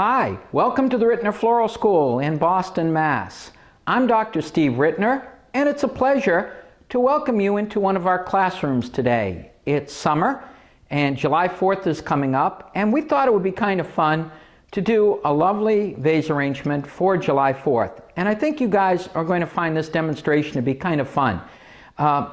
Hi, welcome to the Rittner Floral School in Boston, Mass. I'm Dr. Steve Rittner, and it's a pleasure to welcome you into one of our classrooms today. It's summer, and July 4th is coming up, and we thought it would be kind of fun to do a lovely vase arrangement for July 4th. And I think you guys are going to find this demonstration to be kind of fun.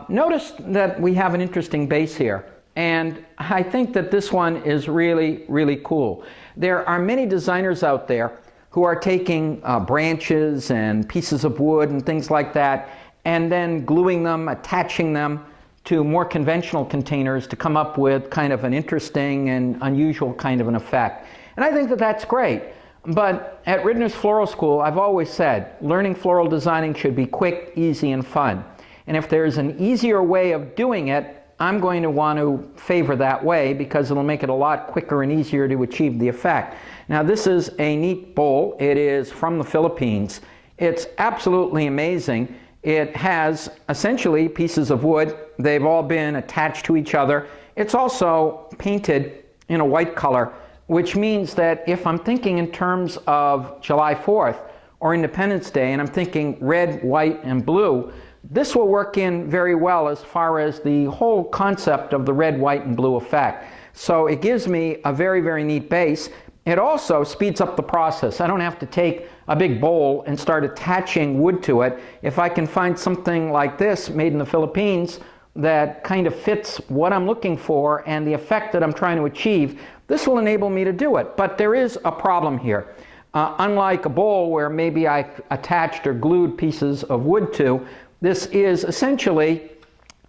Notice that we have an interesting base here. And I think that this one is really, really cool. There are many designers out there who are taking branches and pieces of wood and things like that, and then gluing them, attaching them to more conventional containers to come up with kind of an interesting and unusual kind of an effect. And I think that that's great. But at Rittners Floral School, I've always said, learning floral designing should be quick, easy, and fun. And if there's an easier way of doing it, I'm going to want to favor that way because it'll make it a lot quicker and easier to achieve the effect. Now this is a neat bowl. It is from the Philippines. It's absolutely amazing. It has essentially pieces of wood. They've all been attached to each other. It's also painted in a white color, which means that if I'm thinking in terms of July 4th or Independence Day and I'm thinking red, white, and blue, this will work in very well as far as the whole concept of the red, white, and blue effect. So it gives me a very, very neat base. It also speeds up the process. I don't have to take a big bowl and start attaching wood to it. If I can find something like this made in the Philippines that kind of fits what I'm looking for and the effect that I'm trying to achieve, this will enable me to do it. But there is a problem here. Unlike a bowl where maybe I attached or glued pieces of wood to, this is essentially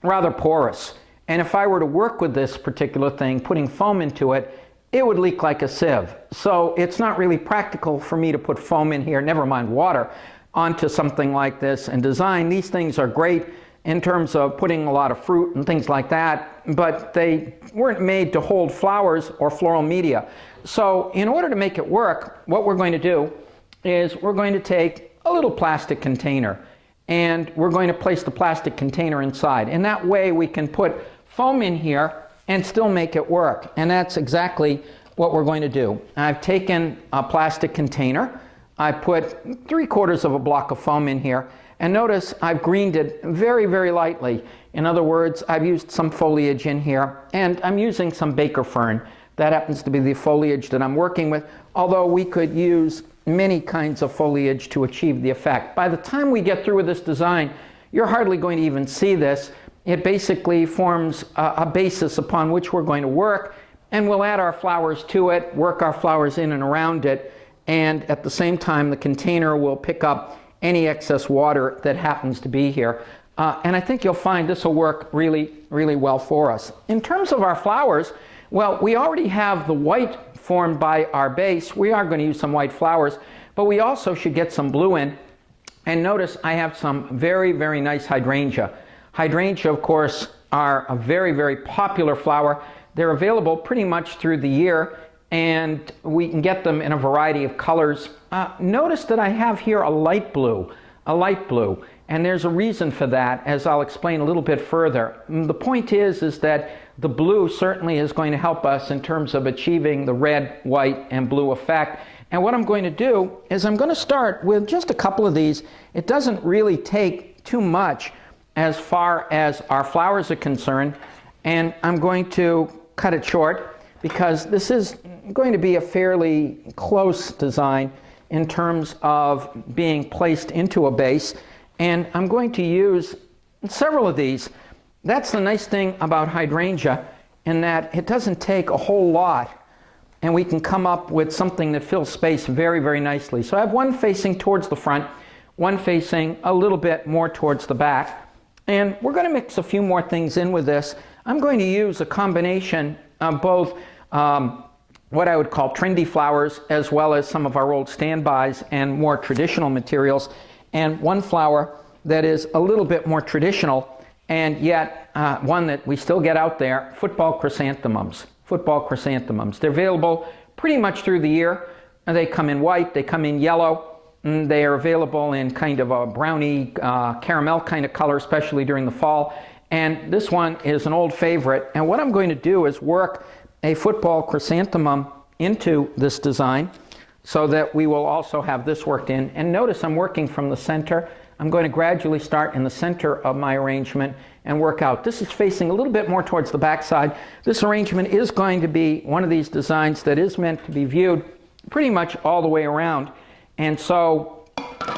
rather porous. And if I were to work with this particular thing, putting foam into it, it would leak like a sieve. So it's not really practical for me to put foam in here, never mind water, onto something like this and design. These things are great in terms of putting a lot of fruit and things like that, but they weren't made to hold flowers or floral media. So in order to make it work, what we're going to do is we're going to take a little plastic container and we're going to place the plastic container inside. And that way we can put foam in here and still make it work. And that's exactly what we're going to do. I've taken a plastic container. I put 3/4 of a block of foam in here. And notice I've greened it very, very lightly. In other words, I've used some foliage in here, and I'm using some baker fern. That happens to be the foliage that I'm working with, although we could use many kinds of foliage to achieve the effect. By the time we get through with this design, you're hardly going to even see this. It basically forms a basis upon which we're going to work, and we'll add our flowers to it, work our flowers in and around it, and at the same time the container will pick up any excess water that happens to be here. And I think you'll find this will work really, really well for us. In terms of our flowers, well, we already have the white formed by our base. We are going to use some white flowers, but we also should get some blue in. And notice I have some very, very nice hydrangea. Hydrangea, of course, are a very, very popular flower. They're available pretty much through the year, and we can get them in a variety of colors. Notice that I have here a light blue, and there's a reason for that, as I'll explain a little bit further. The point is that the blue certainly is going to help us in terms of achieving the red, white, and blue effect. And what I'm going to do is I'm going to start with just a couple of these. It doesn't really take too much as far as our flowers are concerned, and I'm going to cut it short because this is going to be a fairly close design in terms of being placed into a base, and I'm going to use several of these. That's the nice thing about hydrangea, in that it doesn't take a whole lot, and we can come up with something that fills space very, very nicely. So I have one facing towards the front, one facing a little bit more towards the back, and we're going to mix a few more things in with this. I'm going to use a combination of both what I would call trendy flowers as well as some of our old standbys and more traditional materials, and one flower that is a little bit more traditional and yet one that we still get out there, football chrysanthemums. They're available pretty much through the year. They come in white, they come in yellow, and they are available in kind of a brownie caramel kind of color, especially during the fall. And this one is an old favorite. And what I'm going to do is work a football chrysanthemum into this design. so that we will also have this worked in. And notice I'm working from the center. I'm going to gradually start in the center of my arrangement and work out. This is facing a little bit more towards the back side. This arrangement is going to be one of these designs that is meant to be viewed pretty much all the way around. And so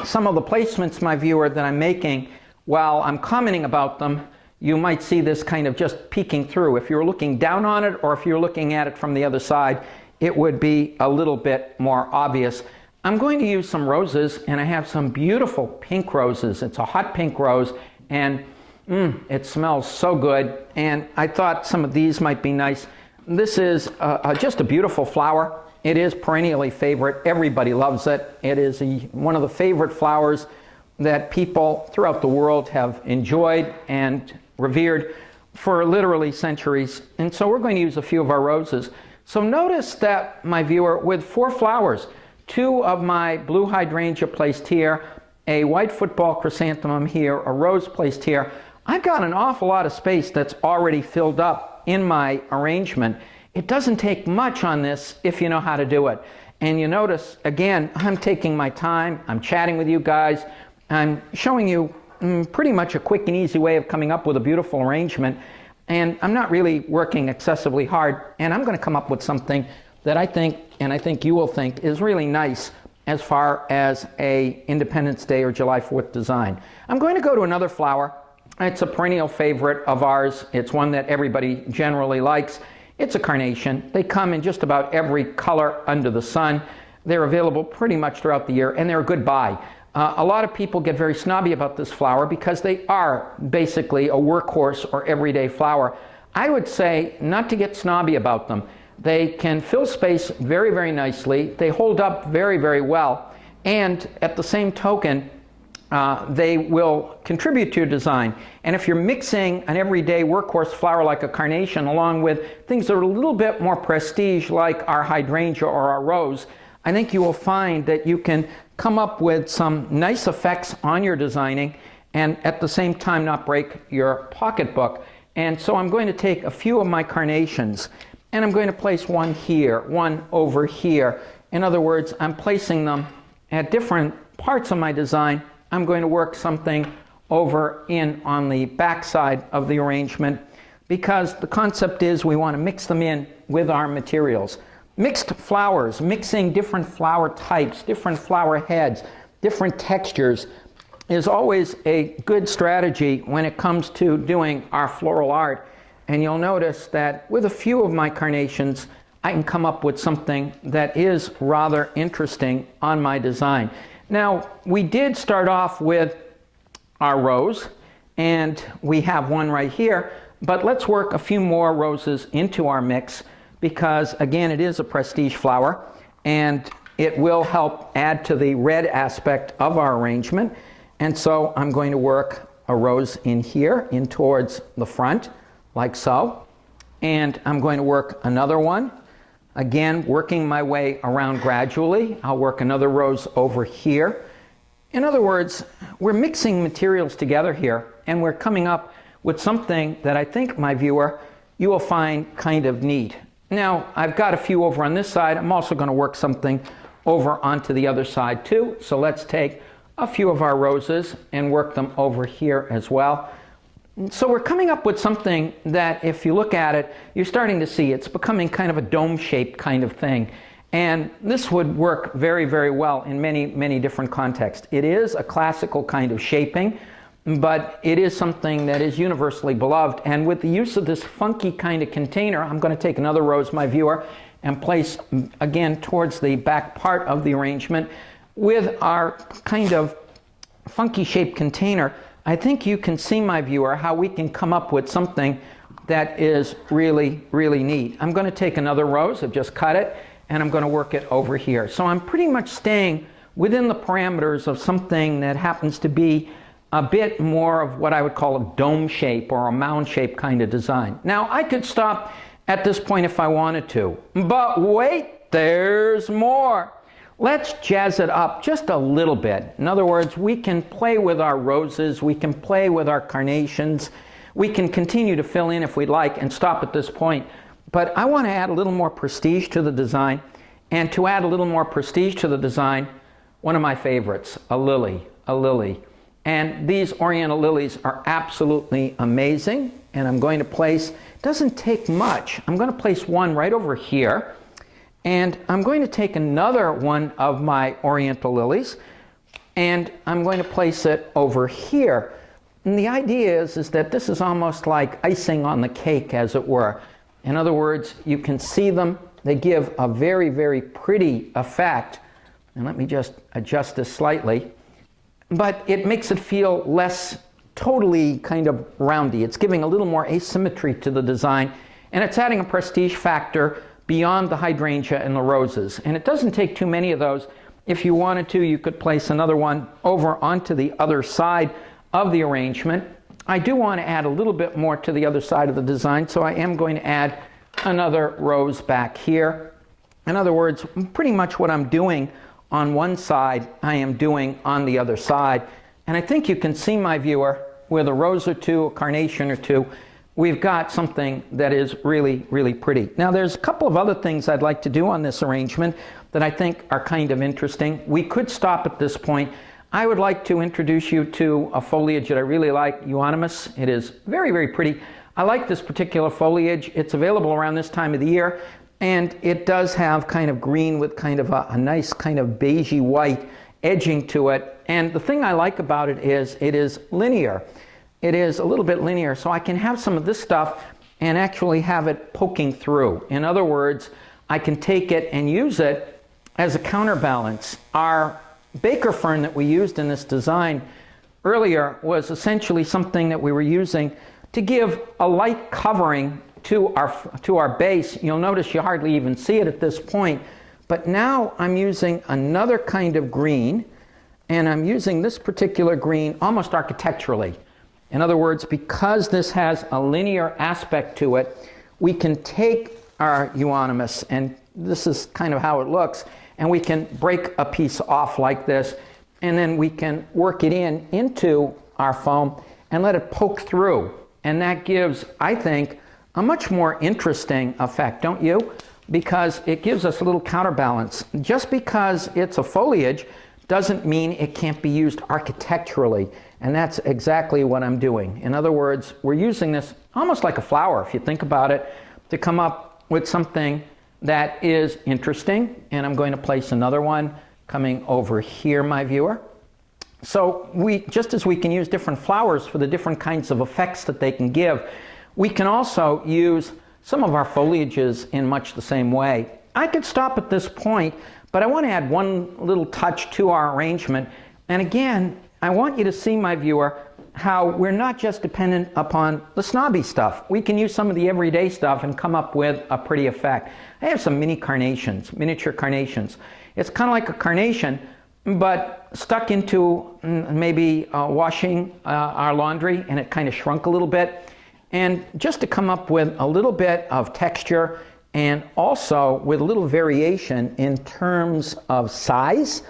some of the placements, my viewer, that I'm making, while I'm commenting about them, you might see this kind of just peeking through. If you're looking down on it or if you're looking at it from the other side, it would be a little bit more obvious. I'm going to use some roses, and I have some beautiful pink roses. It's a hot pink rose, and it smells so good. And I thought some of these might be nice. This is just a beautiful flower. It is perennially favorite. Everybody loves it. It is one of the favorite flowers that people throughout the world have enjoyed and revered for literally centuries. And so we're going to use a few of our roses. So notice that, my viewer, with 4 flowers, 2 of my blue hydrangea placed here, a white football chrysanthemum here, a rose placed here, I've got an awful lot of space that's already filled up in my arrangement. It doesn't take much on this if you know how to do it. And you notice, again, I'm taking my time, I'm chatting with you guys, I'm showing you pretty much a quick and easy way of coming up with a beautiful arrangement. And I'm not really working excessively hard, and I'm going to come up with something that I think, and I think you will think, is really nice as far as a Independence Day or July 4th design. I'm going to go to another flower. It's a perennial favorite of ours. It's one that everybody generally likes. It's a carnation. They come in just about every color under the sun. They're available pretty much throughout the year, and they're a good buy. A lot of people get very snobby about this flower because they are basically a workhorse or everyday flower. I would say not to get snobby about them. They can fill space very, very nicely. They hold up very, very well. And at the same token, they will contribute to your design. And if you're mixing an everyday workhorse flower like a carnation along with things that are a little bit more prestige like our hydrangea or our rose, I think you will find that you can come up with some nice effects on your designing and at the same time not break your pocketbook. And so I'm going to take a few of my carnations and I'm going to place one here, one over here. In other words, I'm placing them at different parts of my design. I'm going to work something over in on the back side of the arrangement because the concept is we want to mix them in with our materials. Mixed flowers, mixing different flower types, different flower heads, different textures is always a good strategy when it comes to doing our floral art. And you'll notice that with a few of my carnations, I can come up with something that is rather interesting on my design. Now, we did start off with our rose, and we have one right here, but let's work a few more roses into our mix because, again, it is a prestige flower, and it will help add to the red aspect of our arrangement. And so I'm going to work a rose in here, in towards the front, like so. And I'm going to work another one. Again, working my way around gradually. I'll work another rose over here. In other words, we're mixing materials together here, and we're coming up with something that I think, my viewer, you will find kind of neat. Now, I've got a few over on this side. I'm also going to work something over onto the other side too. So let's take a few of our roses and work them over here as well. So we're coming up with something that, if you look at it, you're starting to see it's becoming kind of a dome-shaped kind of thing. And this would work very, very well in many, many different contexts. It is a classical kind of shaping, but it is something that is universally beloved. And with the use of this funky kind of container, I'm going to take another rose, my viewer, and place, again, towards the back part of the arrangement. With our kind of funky shaped container, I think you can see, my viewer, how we can come up with something that is really, really neat. I'm going to take another rose, I've just cut it, and I'm going to work it over here. So I'm pretty much staying within the parameters of something that happens to be a bit more of what I would call a dome shape or a mound shape kind of design. Now, I could stop at this point if I wanted to, but wait, there's more. Let's jazz it up just a little bit. In other words, we can play with our roses, we can play with our carnations, we can continue to fill in if we'd like and stop at this point. But I want to add a little more prestige to the design. And to add a little more prestige to the design, one of my favorites, a lily, a lily. And these Oriental lilies are absolutely amazing. And I'm going to place, it doesn't take much, I'm going to place one right over here. And I'm going to take another one of my Oriental lilies, and I'm going to place it over here. And the idea is that this is almost like icing on the cake, as it were. In other words, you can see them. They give a very, very pretty effect. And let me just adjust this slightly. But it makes it feel less totally kind of roundy. It's giving a little more asymmetry to the design, and it's adding a prestige factor beyond the hydrangea and the roses. And it doesn't take too many of those. If you wanted to, you could place another one over onto the other side of the arrangement. I do want to add a little bit more to the other side of the design, so I am going to add another rose back here. In other words, pretty much what I'm doing on one side, I am doing on the other side. And I think you can see, my viewer, with a rose or two, a carnation or two, we've got something that is really, really pretty. Now, there's a couple of other things I'd like to do on this arrangement that I think are kind of interesting. We could stop at this point. I would like to introduce you to a foliage that I really like, euonymus. It is very, very pretty. I like this particular foliage. It's available around this time of the year, and it does have kind of green with kind of a nice kind of beigey white edging to it. And the thing I like about it is linear. It is a little bit linear, so I can have some of this stuff and actually have it poking through. In other words, I can take it and use it as a counterbalance. Our baker fern that we used in this design earlier was essentially something that we were using to give a light covering to our base. You'll notice you hardly even see it at this point, but now I'm using another kind of green, and I'm using this particular green almost architecturally. In other words, because this has a linear aspect to it, we can take our euonymus, and this is kind of how it looks, and we can break a piece off like this, and then we can work it into our foam and let it poke through. And that gives, I think, a much more interesting effect, don't you? Because it gives us a little counterbalance. Just because it's a foliage doesn't mean it can't be used architecturally. And that's exactly what I'm doing. In other words, we're using this almost like a flower, if you think about it, to come up with something that is interesting. And I'm going to place another one coming over here, my viewer. So just as we can use different flowers for the different kinds of effects that they can give, we can also use some of our foliages in much the same way. I could stop at this point, but I want to add one little touch to our arrangement. And again, I want you to see, my viewer, how we're not just dependent upon the snobby stuff. We can use some of the everyday stuff and come up with a pretty effect. I have some mini carnations, miniature carnations. It's kind of like a carnation, but stuck into maybe washing our laundry, and it kind of shrunk a little bit. And just to come up with a little bit of texture and also with a little variation in terms of size,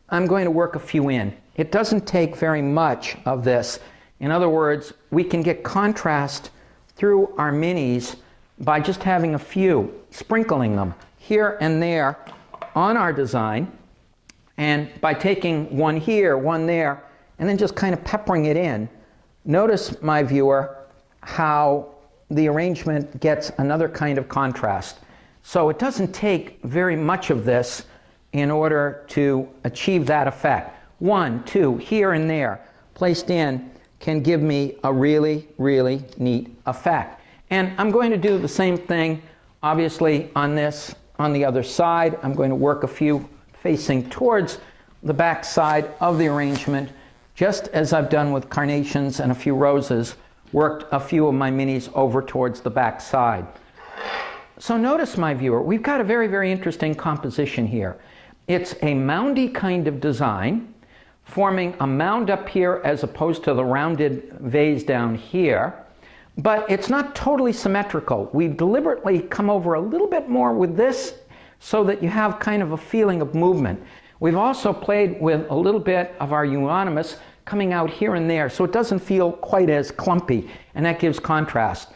I'm going to work a few in. It doesn't take very much of this. In other words, we can get contrast through our minis by just having a few, sprinkling them here and there on our design, and by taking one here, one there, and then just kind of peppering it in. Notice, my viewer, how the arrangement gets another kind of contrast. So it doesn't take very much of this in order to achieve that effect. One, two, here and there, placed in, can give me a really, really neat effect. And I'm going to do the same thing, obviously, on this, on the other side. I'm going to work a few facing towards the back side of the arrangement, just as I've done with carnations and a few roses, worked a few of my minis over towards the back side. So notice, my viewer, we've got a very, very interesting composition here. It's a moundy kind of design, forming a mound up here as opposed to the rounded vase down here, but it's not totally symmetrical. We've deliberately come over a little bit more with this so that you have kind of a feeling of movement. We've also played with a little bit of our euonymus coming out here and there, so it doesn't feel quite as clumpy, and that gives contrast.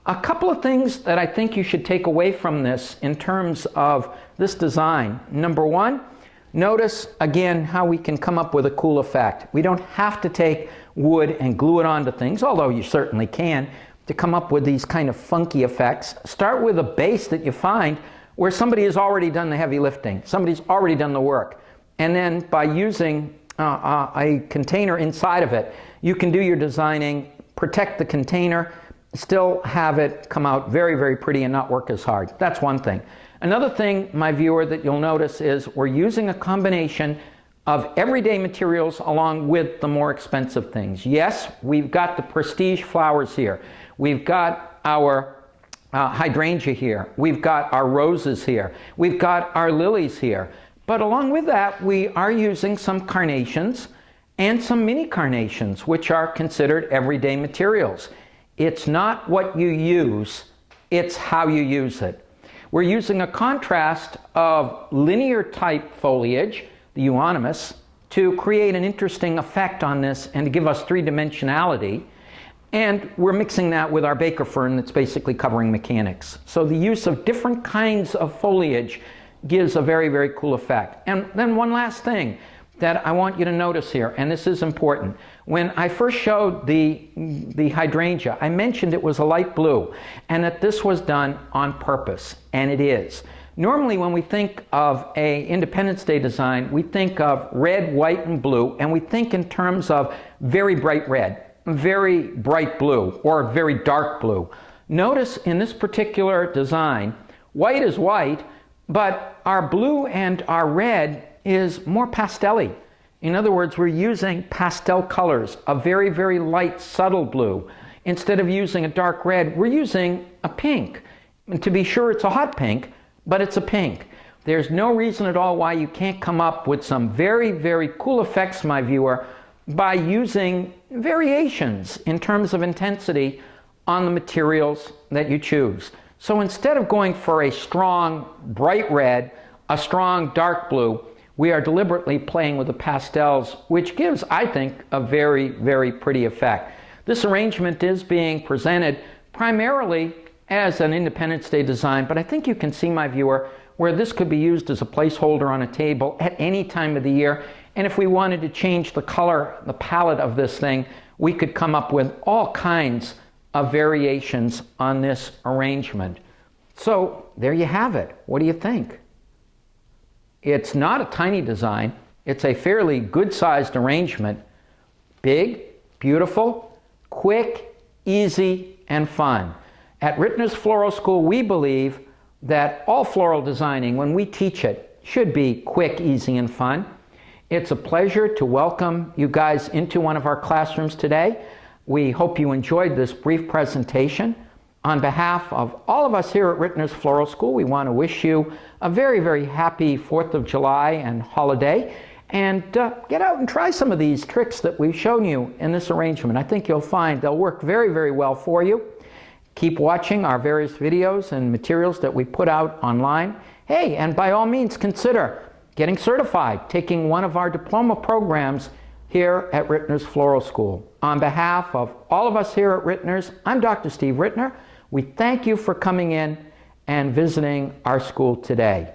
A couple of things that I think you should take away from this in terms of this design. Number one, notice again how we can come up with a cool effect. We don't have to take wood and glue it onto things, although you certainly can, to come up with these kind of funky effects. Start with a base that you find where somebody has already done the heavy lifting. Somebody's already done the work. And then by using a container inside of it, you can do your designing, protect the container, still have it come out very, very pretty and not work as hard. That's one thing. Another thing, my viewer, that you'll notice is we're using a combination of everyday materials along with the more expensive things. Yes, we've got the prestige flowers here. We've got our hydrangea here. We've got our roses here. We've got our lilies here. But along with that, we are using some carnations and some mini carnations, which are considered everyday materials. It's not what you use, it's how you use it. We're using a contrast of linear type foliage, the euonymus, to create an interesting effect on this and to give us three-dimensionality. And we're mixing that with our baker fern that's basically covering mechanics. So the use of different kinds of foliage gives a very, very cool effect. And then one last thing that I want you to notice here, and this is important. When I first showed the hydrangea, I mentioned it was a light blue and that this was done on purpose, and it is. Normally when we think of an Independence Day design, we think of red, white, and blue, and we think in terms of very bright red, very bright blue, or very dark blue. Notice in this particular design, white is white, but our blue and our red is more pastel-y. In other words, we're using pastel colors, a very, very light, subtle blue. Instead of using a dark red, we're using a pink. And to be sure, it's a hot pink, but it's a pink. There's no reason at all why you can't come up with some very, very cool effects, my viewer, by using variations in terms of intensity on the materials that you choose. So instead of going for a strong, bright red, a strong, dark blue, we are deliberately playing with the pastels, which gives, I think, a very, very pretty effect. This arrangement is being presented primarily as an Independence Day design, but I think you can see, my viewer, where this could be used as a placeholder on a table at any time of the year. And if we wanted to change the color, the palette of this thing, we could come up with all kinds of variations on this arrangement. So there you have it. What do you think? It's not a tiny design. It's a fairly good-sized arrangement. Big, beautiful, quick, easy, and fun. At Rittners Floral School, we believe that all floral designing, when we teach it, should be quick, easy, and fun. It's a pleasure to welcome you guys into one of our classrooms today. We hope you enjoyed this brief presentation. On behalf of all of us here at Rittners Floral School, we want to wish you a very, very happy 4th of July and holiday. And get out and try some of these tricks that we've shown you in this arrangement. I think you'll find they'll work very, very well for you. Keep watching our various videos and materials that we put out online. Hey, and by all means consider getting certified, taking one of our diploma programs here at Rittners Floral School. On behalf of all of us here at Rittners, I'm Dr. Steve Rittner. We thank you for coming in and visiting our school today.